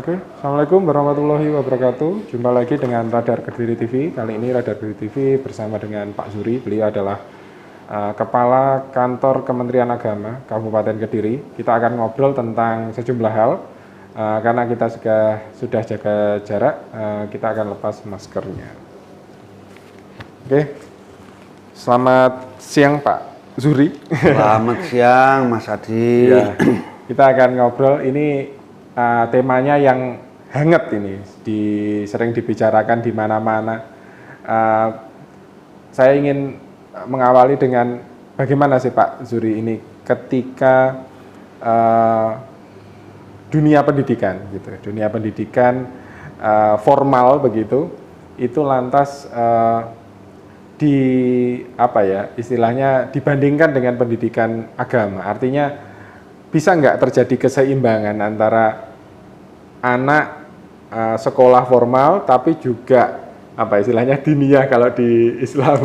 Oke, Assalamualaikum warahmatullahi wabarakatuh. Jumpa lagi dengan Radar Kediri TV. Kali ini Radar Kediri TV bersama dengan Pak Zuri. Beliau adalah Kepala Kantor Kementerian Agama Kabupaten Kediri. Kita akan ngobrol tentang sejumlah hal. Karena kita sudah jaga jarak, kita akan lepas maskernya. Oke, selamat siang Pak Zuri. Selamat siang Mas Adi. Ya, kita akan ngobrol ini. Temanya yang hangat ini, sering dibicarakan di mana-mana. Saya ingin mengawali dengan bagaimana sih Pak Zuri ini ketika dunia pendidikan, gitu, dunia pendidikan formal begitu, itu lantas istilahnya dibandingkan dengan pendidikan agama, artinya bisa nggak terjadi keseimbangan antara anak sekolah formal tapi juga istilahnya diniyah kalau di Islam,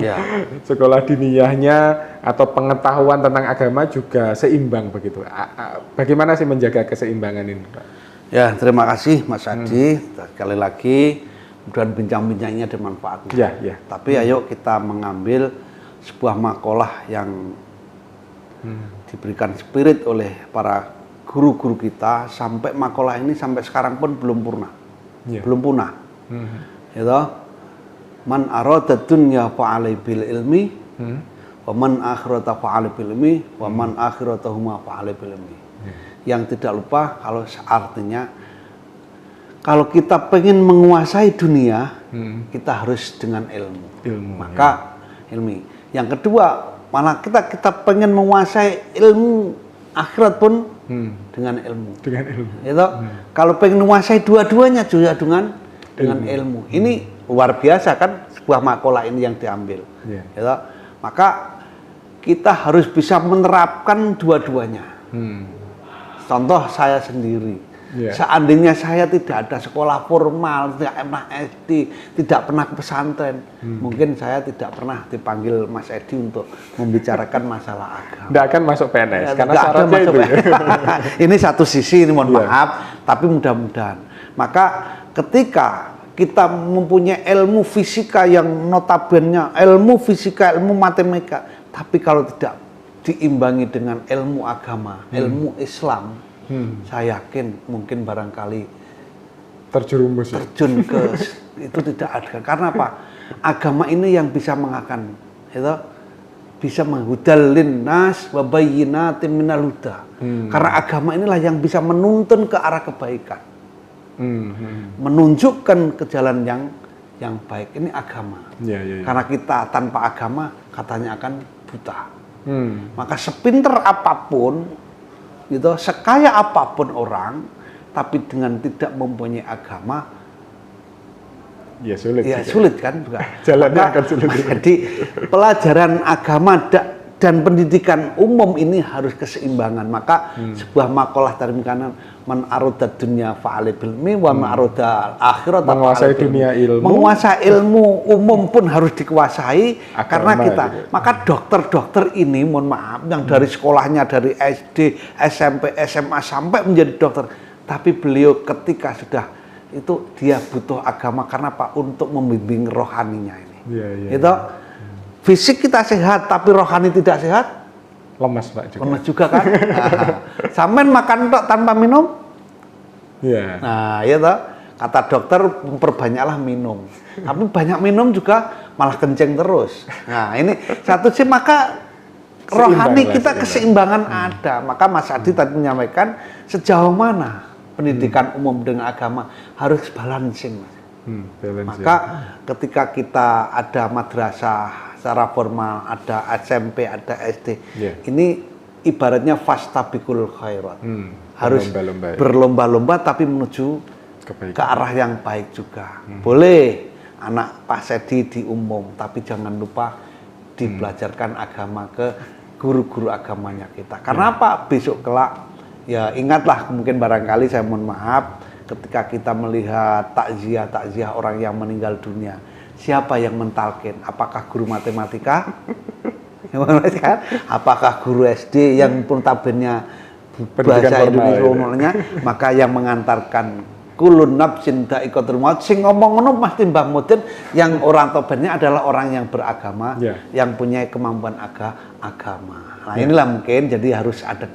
sekolah diniyahnya atau pengetahuan tentang agama juga seimbang begitu. Bagaimana sih menjaga keseimbangan ini, Pak? Ya, terima kasih Mas Adi. Sekali lagi, mudah-mudahan bincang-bincangnya ada manfaatnya. Ya. Tapi ayo kita mengambil sebuah makalah yang diberikan spirit oleh para guru-guru kita, sampai makalah ini sampai sekarang pun belum punah. Gitu. Man arada dunya fa'alai bil ilmi, wa man akhirata fa'alai bil ilmi, wa man akhiratahuma fa'alai bil ilmi. Yang tidak lupa kalau artinya kalau kita pengen menguasai dunia, kita harus dengan ilmu. Maka ilmi. Yang kedua, malah kita pengen menguasai ilmu akhirat pun dengan ilmu. Gitu? Kalau pengen menguasai dua-duanya juga dengan ilmu. Ini luar biasa kan sebuah makalah ini yang diambil. Gitu? Maka kita harus bisa menerapkan dua-duanya. Contoh saya sendiri. Seandainya saya tidak ada sekolah formal, tidak pernah SD, tidak pernah ke pesantren, mungkin saya tidak pernah dipanggil Mas Edi untuk membicarakan masalah agama. Tidak akan masuk PNS, karena syaratnya itu. Ini satu sisi, ini mohon maaf, tapi mudah-mudahan. Maka ketika kita mempunyai ilmu fisika yang notabene, ilmu fisika, ilmu matematika, tapi kalau tidak diimbangi dengan ilmu agama, ilmu Islam, saya yakin mungkin barangkali terjun ke itu tidak ada. Karena apa? Agama ini yang bisa mengakan, itu bisa menghudalin nas wa bayyinatin minal huda. Karena agama inilah yang bisa menuntun ke arah kebaikan, menunjukkan ke jalan yang baik. Ini agama. Karena kita tanpa agama katanya akan buta. Maka sepinter apapun, gitu, sekaya apapun orang, tapi dengan tidak mempunyai agama, sulit kan juga. Jalannya akan sulit. Jadi pelajaran agama dan pendidikan umum ini harus keseimbangan. Maka sebuah makalah dari kanan, man arada dunya fa'alai bil ilmi wa man arada akhirat menguasai dunia ilmu. Menguasai ilmu umum pun harus dikuasai karena kita. Maka dokter-dokter ini mohon maaf yang dari sekolahnya dari SD, SMP, SMA sampai menjadi dokter, tapi beliau ketika sudah itu dia butuh agama karena apa? Untuk membimbing rohaninya ini. Gitu. Fisik kita sehat tapi rohani tidak sehat, lemas Pak juga. Lemas juga kan? Sampean makan tanpa minum? Nah, ya toh. Kata dokter perbanyaklah minum. Tapi banyak minum juga malah kenceng terus. Nah, ini satu sih, maka rohani kita keseimbangan ada. Maka Mas Adi tadi menyampaikan sejauh mana pendidikan umum dengan agama harus balancing, Mas. Maka ketika kita ada madrasah secara formal, ada SMP, ada SD, ini ibaratnya fastabiqul khairat. Harus berlomba-lomba tapi menuju ke arah yang baik juga. Boleh anak Pak Sedi di umum, tapi jangan lupa dibelajarkan agama ke guru-guru agamanya kita. Karena apa? Besok kelak, ya ingatlah, mungkin barangkali saya mohon maaf, ketika kita melihat takziah orang yang meninggal dunia, siapa yang mentalkin? Apakah guru matematika? Apakah guru SD yang pun tabelnya bahasa Indonesia, maka yang mengantarkan kulun nafsin dha'iqatul maut. Sing ngomong ngono mesti Mbah Mudin yang orang tobatnya adalah orang yang beragama, yang punya kemampuan agama. Nah, inilah mungkin jadi harus ada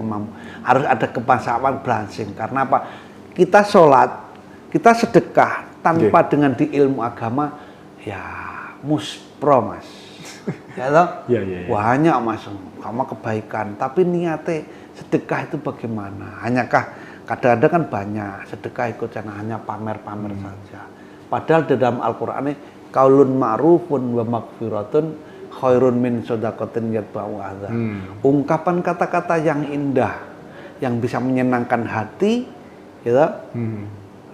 harus ada kepasaman balancing. Karena apa? Kita sholat, kita sedekah tanpa dengan di ilmu agama, ya muspro Mas. Ya toh? Banyak Mas, sama kebaikan, tapi niatnya sedekah itu bagaimana? Hanyakah kadang-kadang kan banyak sedekah ikut hanya pamer-pamer saja. Padahal di dalam Al-Qur'an ini qaulun ma'rufun wa maghfiratun khairun min shadaqatin yatba'u adza. Ungkapan kata-kata yang indah yang bisa menyenangkan hati, gitu.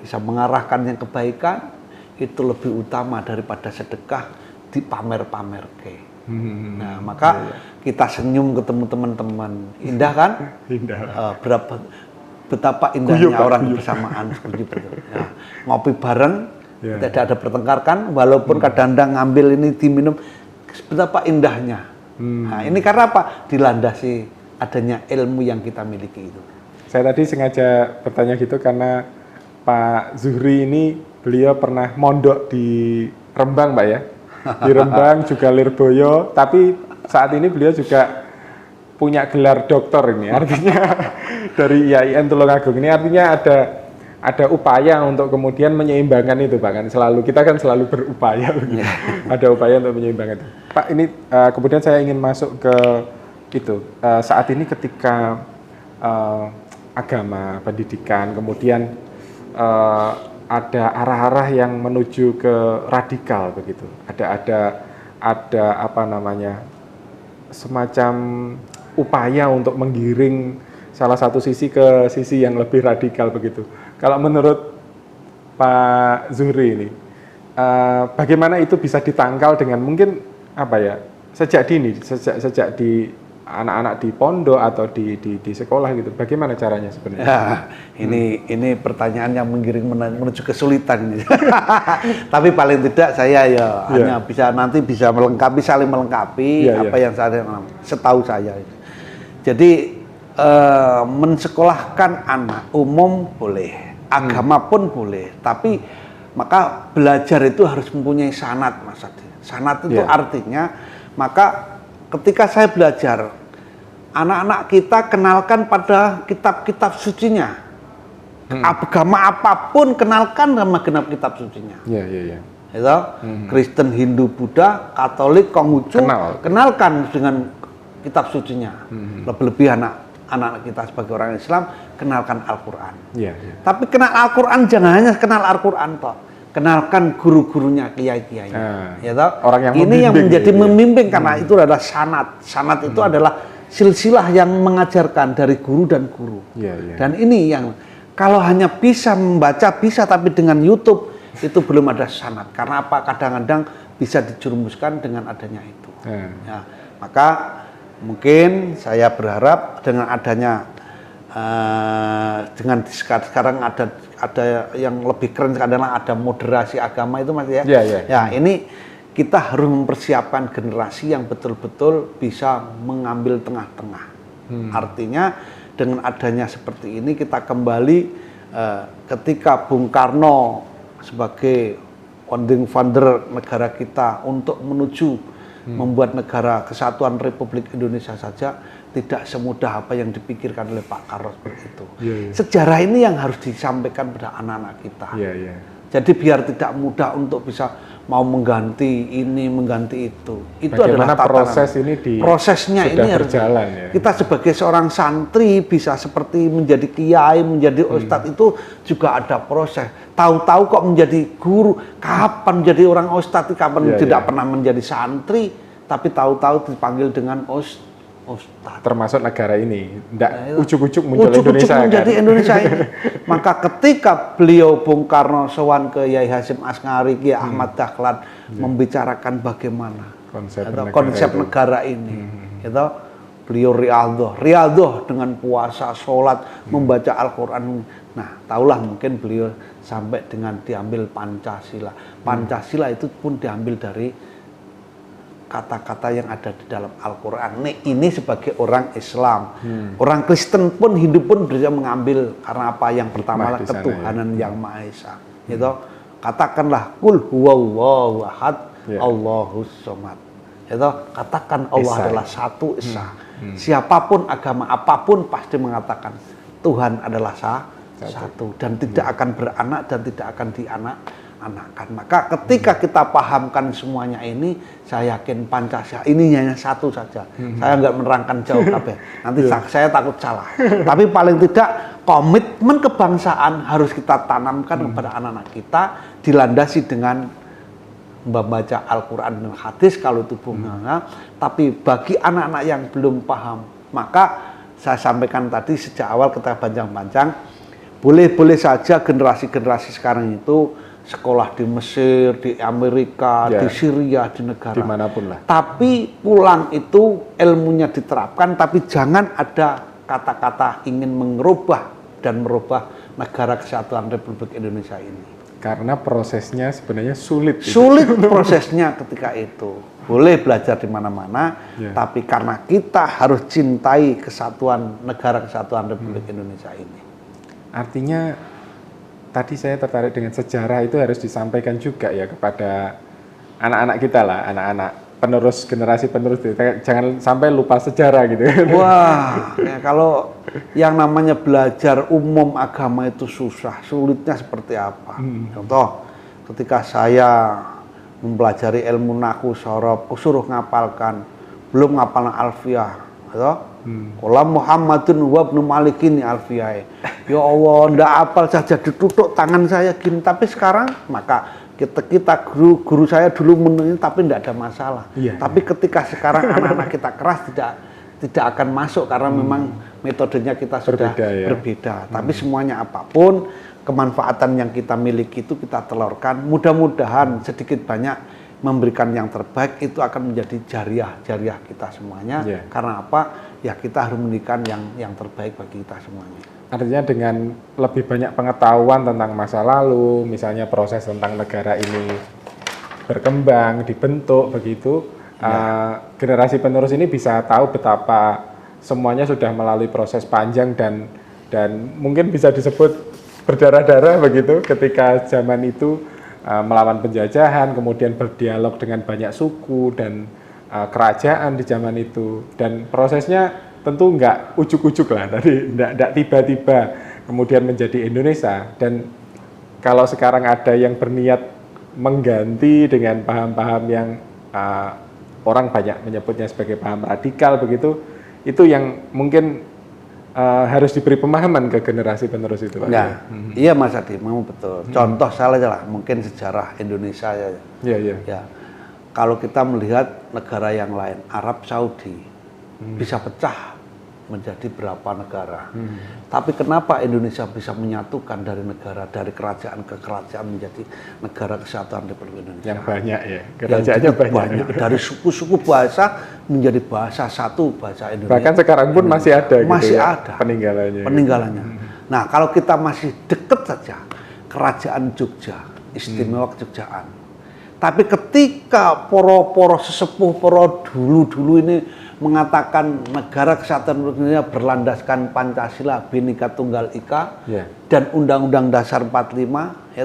Bisa mengarahkan yang kebaikan, itu lebih utama daripada sedekah dipamer-pamer ke. Nah, maka kita senyum ketemu teman-teman. Indah kan? Indah. Betapa indahnya orang bersamaan seperti itu. Ya, ngopi bareng, tidak ada pertengkarkan, walaupun kadang-kadang ngambil ini diminum, betapa indahnya. Nah, ini karena apa? Dilandasi adanya ilmu yang kita miliki itu. Saya tadi sengaja bertanya gitu karena Pak Zuhri ini beliau pernah mondok di Rembang, Pak ya. Di Rembang juga Lirboyo, tapi saat ini beliau juga punya gelar doktor ini, artinya dari IAIN Tulungagung ini artinya ada upaya untuk kemudian menyeimbangkan itu, Pak, kan kita kan selalu berupaya, ada upaya untuk menyeimbangkan itu. Pak, ini kemudian saya ingin masuk ke itu, saat ini ketika agama, pendidikan, kemudian ada arah-arah yang menuju ke radikal begitu, ada apa namanya, semacam upaya untuk menggiring salah satu sisi ke sisi yang lebih radikal begitu. Kalau menurut Pak Zuhri ini, bagaimana itu bisa ditangkal dengan mungkin apa ya, sejak dini, sejak di anak-anak di pondok atau di sekolah gitu, bagaimana caranya sebenarnya? Ya, ini pertanyaan yang menggiring menuju kesulitan. Tapi paling tidak saya hanya nanti bisa melengkapi, saling melengkapi apa yang saya setahu saya. Jadi mensekolahkan anak umum boleh, agama pun boleh, tapi maka belajar itu harus mempunyai sanad, Mas Adi. Sanad itu artinya, maka ketika saya belajar, anak-anak kita kenalkan pada kitab-kitab sucinya. Agama apapun kenalkan sama genap kitab sucinya. Itu Kristen, Hindu, Buddha, Katolik, Konghucu, kenalkan dengan kitab sucinya. Lebih-lebih anak-anak kita sebagai orang Islam kenalkan Al-Qur'an. Tapi kenal Al-Qur'an jangan hanya kenal Al-Qur'an toh. Kenalkan guru-gurunya, kiai-kiainya. Orang yang ini yang menjadi membimbing karena itu adalah sanad. Sanad itu adalah silsilah yang mengajarkan dari guru dan guru. Dan ini yang kalau hanya bisa membaca bisa, tapi dengan YouTube itu belum ada sanad. Karena apa? Kadang-kadang bisa dijerumuskan dengan adanya itu. Ya, maka mungkin saya berharap dengan adanya dengan sekarang ada yang lebih keren adalah ada moderasi agama itu, Mas ya. Ya, ini kita harus mempersiapkan generasi yang betul-betul bisa mengambil tengah-tengah. Artinya dengan adanya seperti ini kita kembali ketika Bung Karno sebagai founding father negara kita untuk menuju membuat negara kesatuan Republik Indonesia saja tidak semudah apa yang dipikirkan oleh Pak Karno seperti itu. Sejarah ini yang harus disampaikan pada anak-anak kita. Jadi biar tidak mudah untuk bisa mau mengganti ini, mengganti itu. Itu bagaimana adalah proses ini prosesnya sudah ini berjalan harus, ya. Kita sebagai seorang santri bisa seperti menjadi kiai, menjadi ustadz itu juga ada proses. Tahu-tahu kok menjadi guru, kapan menjadi orang ustadz, kapan tidak pernah menjadi santri, tapi tahu-tahu dipanggil dengan ustadz. Termasuk negara ini, tidak ujuk-ujuk muncul Indonesia menjadi kan? Indonesia ini. Maka ketika beliau Bung Karno sowan ke Yai Hasyim As'ari, Kiai Ahmad Dahlan membicarakan bagaimana konsep negara ini, itu beliau riadoh dengan puasa, sholat, membaca Al-Quran. Nah, tahulah mungkin beliau sampai dengan diambil Pancasila. Pancasila itu pun diambil dari kata-kata yang ada di dalam Al-Quran. Ini sebagai orang Islam. Orang Kristen pun hidup pun bisa mengambil karena apa yang pertama ketuhanan yang Maha Esa. Gitu. Katakanlah kul huwallahu ahad, Allahus somad. Gitu. Katakan Allah adalah satu esa. Siapapun agama apapun pasti mengatakan Tuhan adalah satu dan tidak akan beranak dan tidak akan dianak-anakan. Maka ketika kita pahamkan semuanya ini, saya yakin Pancasila ini hanya satu saja. Saya nggak menerangkan jauh kabeh. Nanti saya takut salah. Tapi paling tidak komitmen kebangsaan harus kita tanamkan kepada anak-anak kita, dilandasi dengan membaca Al-Quran dan hadis kalau itu bunga. Tapi bagi anak-anak yang belum paham, maka saya sampaikan tadi sejak awal kita panjang-panjang, boleh-boleh saja generasi-generasi sekarang itu sekolah di Mesir, di Amerika, di Syria, di negara dimanapun lah. Tapi pulang itu ilmunya diterapkan, tapi jangan ada kata-kata ingin merubah negara kesatuan Republik Indonesia ini. Karena prosesnya sebenarnya sulit. Sulit prosesnya ketika itu. Boleh belajar di mana-mana, tapi karena kita harus cintai kesatuan negara kesatuan Republik Indonesia ini. Artinya tadi saya tertarik dengan sejarah itu harus disampaikan juga ya kepada anak-anak kita lah, anak-anak penerus, generasi penerus. Jangan sampai lupa sejarah gitu. Wah, ya kalau yang namanya belajar umum agama itu susah, sulitnya seperti apa? Contoh, ketika saya mempelajari ilmu nahwu sorof, suruh ngapalkan, belum ngapal alfiyah, gitu. Qala Muhammadun wa ibnu Malikin alfiyah. Ya Allah, ndak apal saja ditutuk tangan saya gini. Tapi sekarang maka kita guru saya dulu menunggu tapi ndak ada masalah. Tapi ketika sekarang anak-anak kita keras tidak akan masuk karena memang metodenya kita sudah berbeda. Tapi semuanya apapun kemanfaatan yang kita miliki itu kita telurkan. Mudah-mudahan sedikit banyak memberikan yang terbaik itu akan menjadi jariah kita semuanya. Karena apa? Ya kita harus memberikan yang terbaik bagi kita semuanya. Artinya dengan lebih banyak pengetahuan tentang masa lalu, misalnya proses tentang negara ini berkembang, dibentuk begitu, generasi penerus ini bisa tahu betapa semuanya sudah melalui proses panjang dan mungkin bisa disebut berdarah-darah begitu ketika zaman itu melawan penjajahan, kemudian berdialog dengan banyak suku dan kerajaan di zaman itu, dan prosesnya tentu nggak ujuk-ujuk lah tadi, nggak tiba-tiba kemudian menjadi Indonesia. Dan kalau sekarang ada yang berniat mengganti dengan paham-paham yang orang banyak menyebutnya sebagai paham radikal begitu, itu yang mungkin harus diberi pemahaman ke generasi penerus itu, Pak. Ya, iya Mas Adi, memang betul. Contoh salah lah, mungkin sejarah Indonesia ya. Ya. Kalau kita melihat negara yang lain, Arab Saudi bisa pecah menjadi berapa negara. Tapi kenapa Indonesia bisa menyatukan dari kerajaan ke kerajaan menjadi negara kesatuan Republik Indonesia? Yang banyak ya, kerajaannya banyak. Dari suku-suku bahasa menjadi bahasa satu, bahasa Indonesia. Bahkan sekarang pun masih ada masih gitu ya, ada peninggalannya. Nah, kalau kita masih dekat saja kerajaan Jogja, istimewa Kejogjaan. Tapi ketika poro-poro sesepuh, poro dulu ini mengatakan negara kesatuan Indonesia berlandaskan Pancasila, Bhinneka Tunggal Ika, dan Undang-Undang Dasar 45,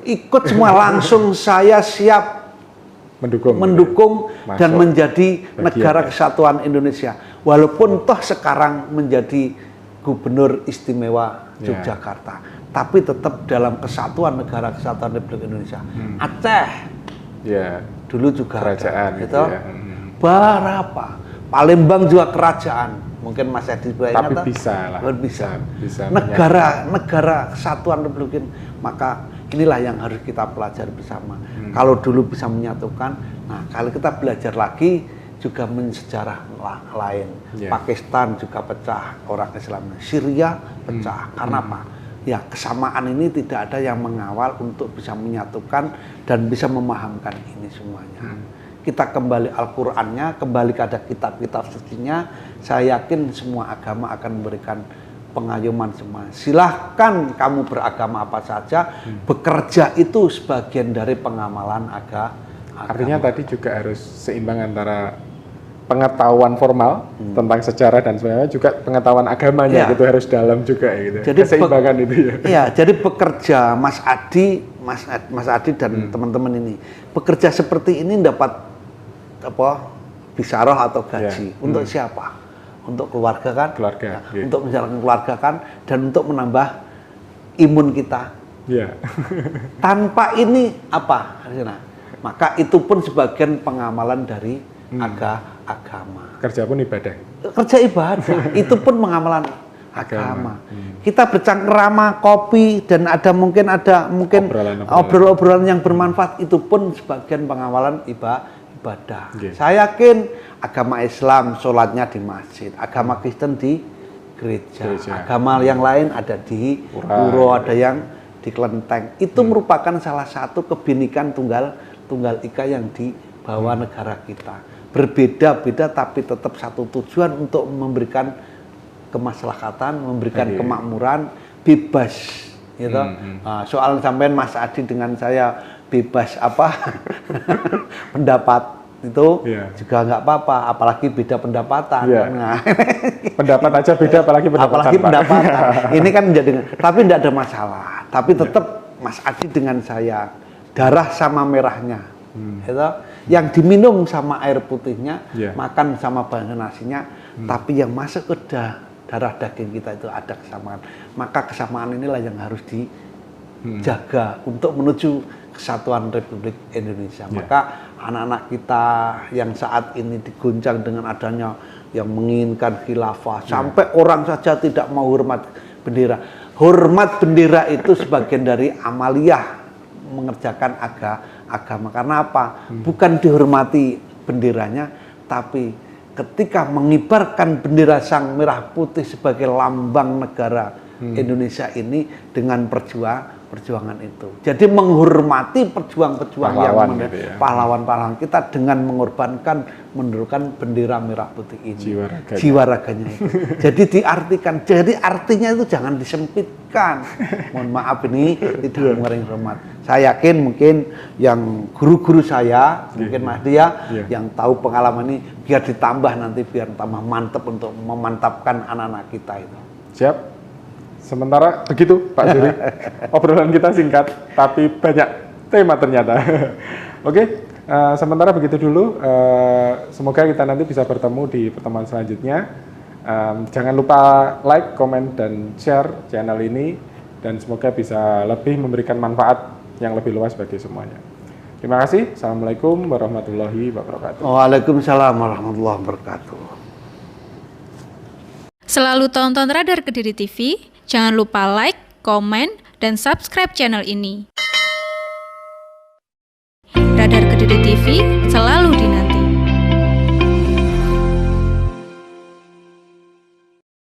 ikut semua langsung saya siap mendukung dan menjadi negara kesatuan Indonesia. Walaupun toh sekarang menjadi Gubernur Istimewa Yogyakarta, tapi tetap dalam kesatuan negara kesatuan Republik Indonesia. Aceh, dulu juga kerajaan, gitu. Berapa? Palembang juga kerajaan. Mungkin Mas Edi tapi bisa lah. Bisa negara kesatuan Republik Indonesia. Maka inilah yang harus kita pelajari bersama. Kalau dulu bisa menyatukan, nah kalau kita belajar lagi juga mensejarah lain. Pakistan juga pecah, orang Islam. Syria pecah. Karena apa? Ya kesamaan ini tidak ada yang mengawal untuk bisa menyatukan dan bisa memahamkan ini semuanya. Kita kembali Al-Qur'annya, kembali kepada kitab-kitab sucinya, saya yakin semua agama akan memberikan pengayuman semua. Silahkan kamu beragama apa saja, bekerja itu sebagian dari pengamalan Artinya tadi juga harus seimbang antara pengetahuan formal tentang sejarah dan sebagainya, juga pengetahuan agamanya gitu harus dalam juga gitu. Jadi keseimbangan itu ya. Iya, jadi bekerja Mas Adi dan teman-teman ini bekerja seperti ini dapat apa? Bisaroh atau gaji untuk siapa? Untuk keluarga kan? Keluarga. Nah, untuk menjalankan keluarga kan, dan untuk menambah imun kita. Iya. Tanpa ini apa? Maka itu pun sebagian pengamalan dari agama. Kerja pun ibadah. Kerja ibadah itu pun pengamalan agama. Kita bercengkerama, kopi, dan ada mungkin obrolan-obrolan yang bermanfaat, itu pun sebagian pengamalan ibadah. Saya yakin agama Islam sholatnya di masjid, agama Kristen di gereja. Agama yang lain ada di pura, ada yang di kelenteng. Itu merupakan salah satu kebinekaan tunggal ika yang dibawa negara kita. Berbeda-beda tapi tetap satu tujuan, untuk memberikan kemaslahatan, memberikan kemakmuran, bebas gitu. Soal sampean Mas Adi dengan saya bebas pendapat itu juga nggak apa-apa, apalagi beda pendapatan. Nah, pendapat aja beda, apalagi pendapatan. Ini kan tapi tidak ada masalah. Tapi tetap Mas Adi dengan saya darah sama merahnya, gitu. Yang diminum sama air putihnya, makan sama bahan nasinya, tapi yang masuk ke darah daging kita itu ada kesamaan. Maka kesamaan inilah yang harus dijaga untuk menuju kesatuan Republik Indonesia. Maka anak-anak kita yang saat ini diguncang dengan adanya yang menginginkan khilafah, sampai orang saja tidak mau hormat bendera. Hormat bendera itu sebagian dari amaliyah mengerjakan agama. Karena apa? Bukan dihormati benderanya, tapi ketika mengibarkan bendera sang merah putih sebagai lambang negara Indonesia ini dengan perjuangan itu. Jadi menghormati perjuang-perjuang yang pahlawan-pahlawan kita dengan menurunkan bendera merah putih ini. Jiwa raganya itu. Jadi diartikan, artinya itu jangan disempitkan. Mohon maaf ini tidak mengurangi hormat. Saya yakin mungkin yang guru-guru saya, mungkin Mas Dia yang tahu pengalaman ini, biar ditambah nanti, biar tambah mantap untuk memantapkan anak-anak kita itu. Siap. Sementara begitu Pak Zuri, obrolan kita singkat tapi banyak tema ternyata. Oke, sementara begitu dulu. Semoga kita nanti bisa bertemu di pertemuan selanjutnya. Jangan lupa like, komen, dan share channel ini, dan semoga bisa lebih memberikan manfaat yang lebih luas bagi semuanya. Terima kasih. Assalamualaikum warahmatullahi wabarakatuh. Waalaikumsalam warahmatullahi wabarakatuh. Selalu tonton Radar Kediri TV, jangan lupa like, komen, dan subscribe channel ini. Radar Kediri TV selalu dinanti.